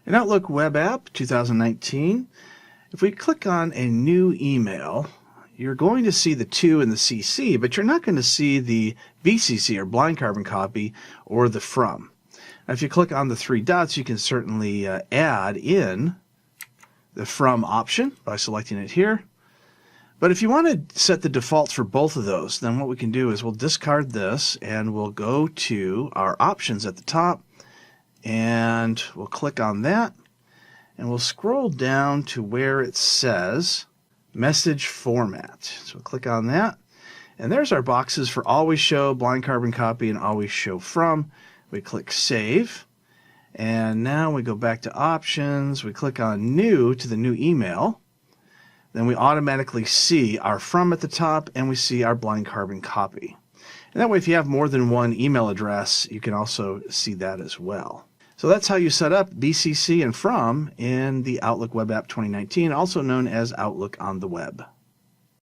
In Outlook Web App 2019, if we click on a new email, you're going to see the to and the CC, but you're not going to see the BCC or blind carbon copy or the from. Now, if you click on the three dots, you can certainly add in the from option by selecting it here. But if you want to set the defaults for both of those, then what we can do is we'll discard this and we'll go to our options at the top and we'll click on that and we'll scroll down to where it says message format. So we'll click on that and there's our boxes for always show, blind carbon copy, and always show from. We click save and now we go back to options, we click on new to the new email. Then we automatically see our from at the top and we see our blind carbon copy. And that way if you have more than one email address, you can also see that as well. So that's how you set up BCC and From in the Outlook Web App 2019, also known as Outlook on the Web.